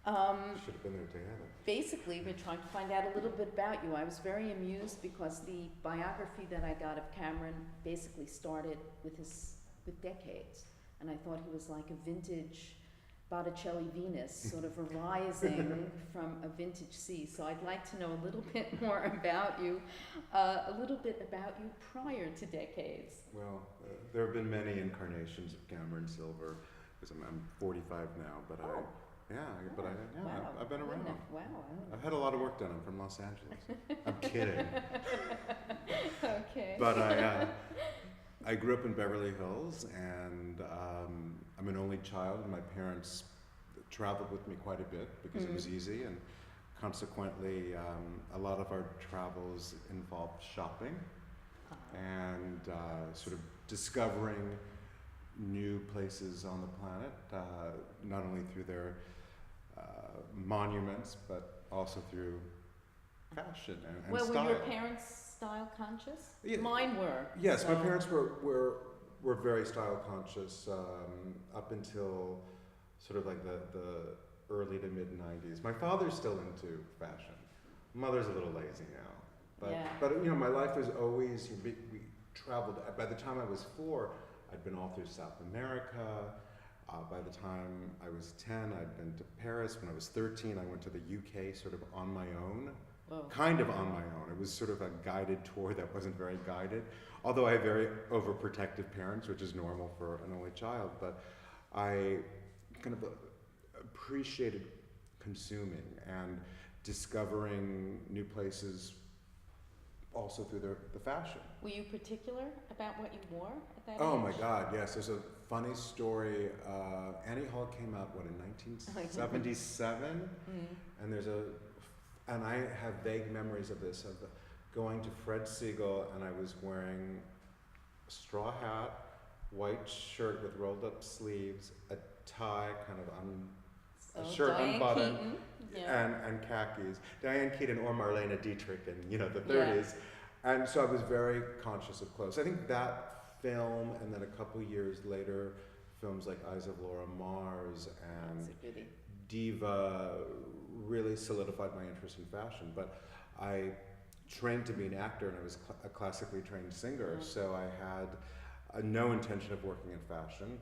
Should have been there together. Basically, we're trying to find out a little bit about you. I was very amused because the biography that I got of Cameron basically started with Decades, and I thought he was like a vintage Botticelli Venus, sort of arising from a vintage sea. So I'd like to know a little bit more about you, prior to Decades. Well, there have been many incarnations of Cameron Silver, because I'm 45 now, but Oh. Wow. I've been around. Wow. I've had a lot of work done. I'm from Los Angeles. I'm kidding. Okay. But I grew up in Beverly Hills, and I'm an only child, and my parents traveled with me quite a bit because it was easy, and consequently, a lot of our travels involved shopping and sort of discovering new places on the planet, not only through their monuments, but also through fashion and Well, style. were your parents style conscious? Yeah. Mine were. Yes, so. my parents were very style conscious up until sort of like the early to mid 90s. My father's still into fashion. Mother's a little lazy now. But you know, my life was always, we traveled. By the time I was 4, I'd been all through South America. By the time I was 10, I'd been to Paris. When I was 13, I went to the UK sort of on my own. Whoa. Kind of on my own. It was sort of a guided tour that wasn't very guided. Although I had very overprotective parents, which is normal for an only child. But I kind of appreciated consuming and discovering new places also through the fashion. Were you particular about what you wore at that Oh age? my God, yes. There's a funny story. Annie Hall came out, in 1977? And I have vague memories of this, of going to Fred Siegel, and I was wearing a straw hat, white shirt with rolled up sleeves, a tie, kind of a shirt Diane unbuttoned, Keaton, yeah. and khakis. Diane Keaton or Marlene Dietrich in the 30s. And so I was very conscious of clothes. I think that film, and then a couple years later, films like Eyes of Laura Mars and Diva really solidified my interest in fashion. But I trained to be an actor, and I was a classically trained singer, so I had no intention of working in fashion.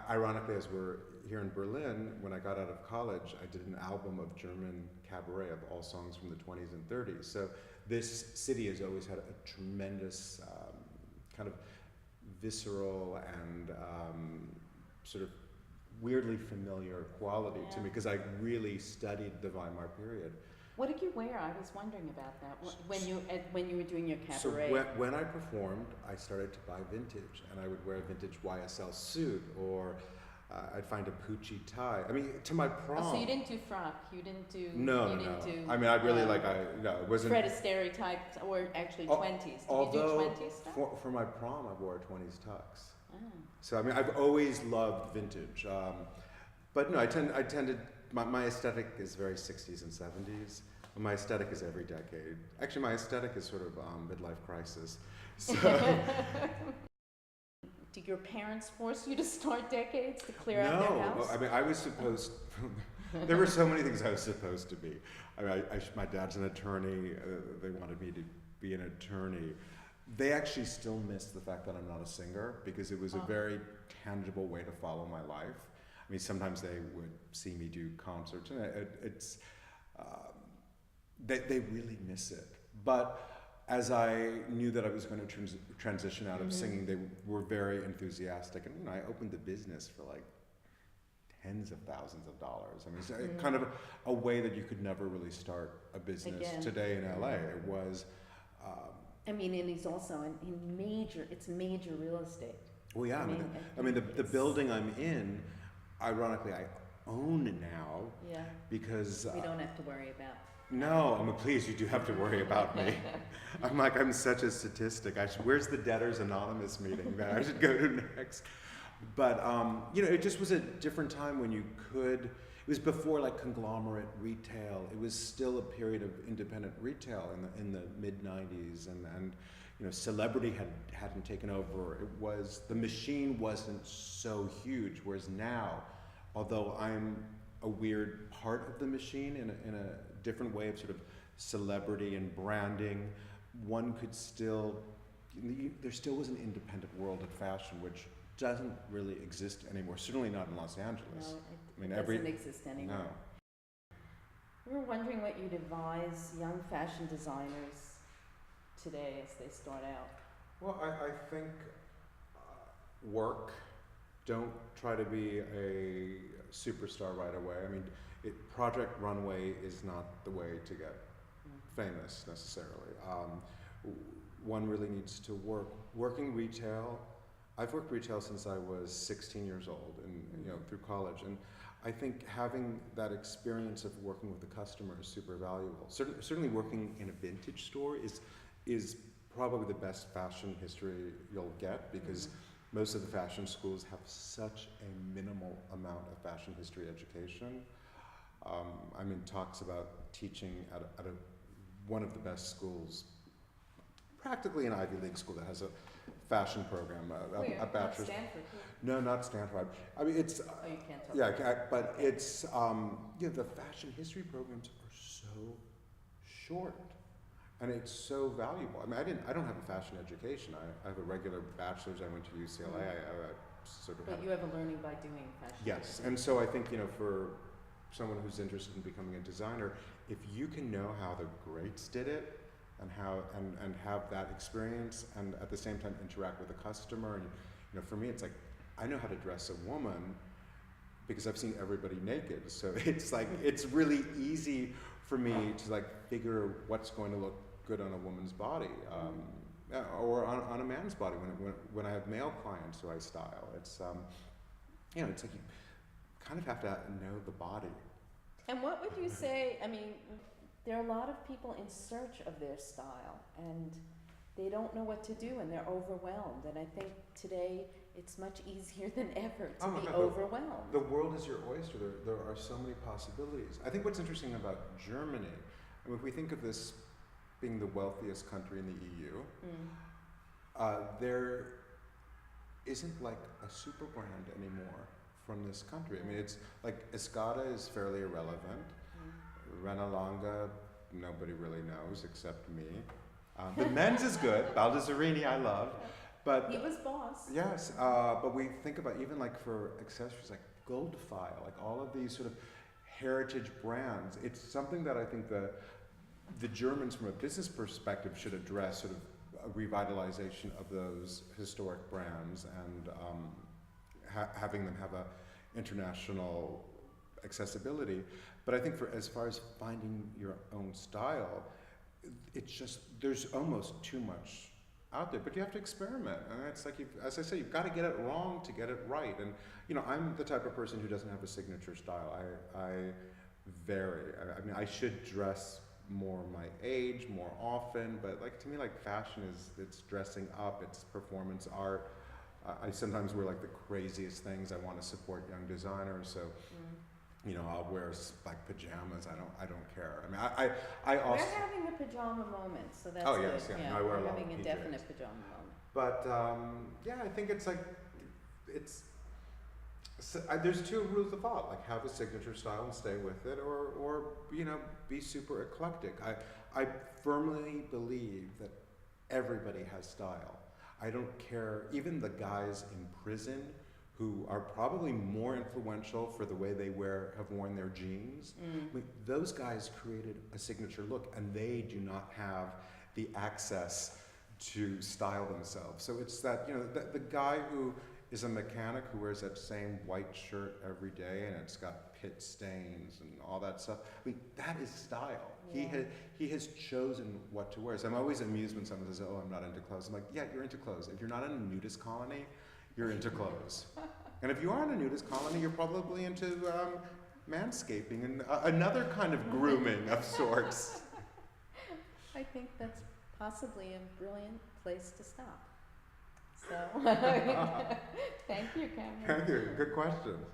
Ironically, as we're here in Berlin, when I got out of college, I did an album of German cabaret of all songs from the 20s and 30s. So this city has always had a tremendous kind of visceral and sort of weirdly familiar quality to me, because I really studied the Weimar period. What did you wear? I was wondering about that when you were doing your cabaret. So when I performed, I started to buy vintage, and I would wear a vintage YSL suit, or I'd find a Pucci tie. I mean, to my prom. Oh, so you didn't do frock? You didn't do? No. I mean, I really it wasn't. Fred Astaire type, or actually 20s. Did you do 20s stuff? For my prom, I wore a 20s tux. Oh. So I mean, I've always loved vintage, but no, I tended. My aesthetic is very 60s and 70s. My aesthetic is every decade. Actually, my aesthetic is sort of midlife crisis. So. Did your parents force you to start Decades to clear out their house? No, I mean, I was supposed. There were so many things I was supposed to be. I mean, my dad's an attorney. They wanted me to be an attorney. They actually still miss the fact that I'm not a singer, because it was a very tangible way to follow my life. I mean, sometimes they would see me do concerts, and it's they really miss it. But as I knew that I was going to transition out of singing, they were very enthusiastic, and I opened the business for like tens of thousands of dollars. I mean, it's kind of a way that you could never really start a business today in LA. It was. I mean, and he's also in major real estate. Well, yeah. I mean, the building I'm in, ironically, I own now. Yeah. Because we don't have to worry about. No, I mean, please, you do have to worry about me. I'm such a statistic. Where's the Debtors Anonymous meeting that I should go to next? But it just was a different time when you could. It was before like conglomerate retail. It was still a period of independent retail in the mid '90s, and celebrity hadn't taken over. It was, the machine wasn't so huge. Whereas now, although I'm a weird part of the machine in a different way of sort of celebrity and branding. One could still, there still was an independent world of fashion, which doesn't really exist anymore, certainly not in Los Angeles. No, it doesn't exist anymore. No. We were wondering what you'd advise young fashion designers today as they start out. Well, I think work. Don't try to be a superstar right away. I mean, Project Runway is not the way to get famous necessarily. One really needs to work. Working retail, I've worked retail since I was 16 years old, and through college. And I think having that experience of working with the customer is super valuable. Certainly working in a vintage store is probably the best fashion history you'll get, because most of the fashion schools have such a minimal amount of fashion history education. I'm in talks about teaching at one of the best schools, practically an Ivy League school that has a fashion program, a bachelor's. Stanford, too. No, not Stanford. I mean, it's. Oh, you can't talk. Yeah, but it's. The fashion history programs are so short, and it's so valuable. I mean, I don't have a fashion education. I have a regular bachelor's. I went to UCLA. I sort of. But you have a learning by doing fashion. Yes, and so I think for someone who's interested in becoming a designer, if you can know how the greats did it, and how and have that experience, and at the same time interact with the customer, and for me it's like I know how to dress a woman because I've seen everybody naked, so it's like it's really easy for me to like figure what's going to look good on a woman's body, or on a man's body when I have male clients who I style. It's it's like you kind of have to know the body. And what would you say? I mean, there are a lot of people in search of their style, and they don't know what to do, and they're overwhelmed. And I think today it's much easier than ever to be overwhelmed. The world is your oyster. There are so many possibilities. I think what's interesting about Germany, I mean, if we think of this being the wealthiest country in the EU, there isn't like a super brand anymore from this country. I mean, it's like Escada is fairly irrelevant. Renalanga, nobody really knows except me. The men's is good. Baldessarini, I love. But he was boss. Yes, but we think about even like for accessories like Goldfile, like all of these sort of heritage brands. It's something that I think the Germans, from a business perspective, should address, sort of a revitalization of those historic brands, and having them have a international accessibility. But I think as far as finding your own style, it's just, there's almost too much out there, but you have to experiment. And it's like, as I say, you've got to get it wrong to get it right. And I'm the type of person who doesn't have a signature style. I vary. I mean, I should dress more my age more often, but like to me, like fashion it's dressing up, it's performance art. I sometimes wear like the craziest things. I want to support young designers, so I'll wear like pajamas. I don't care. I mean, I also. We're having a pajama moment, so that's good. Yes, yeah. No, I wear we're a lot having of a PJs. definite pajama moment. But I think it's like there's two rules of thought: like have a signature style and stay with it, or be super eclectic. I firmly believe that everybody has style. I don't care, even the guys in prison who are probably more influential for the way they have worn their jeans. I mean, those guys created a signature look, and they do not have the access to style themselves. So it's that, the guy who is a mechanic who wears that same white shirt every day and it's got pit stains and all that stuff. I mean, that is style. Yeah. He has chosen what to wear. So I'm always amused when someone says, "Oh, I'm not into clothes." I'm like, "Yeah, you're into clothes. If you're not in a nudist colony, you're into clothes. And if you are in a nudist colony, you're probably into manscaping and another kind of grooming of sorts." I think that's possibly a brilliant place to stop. So, thank you, Cameron. Thank you. Good questions.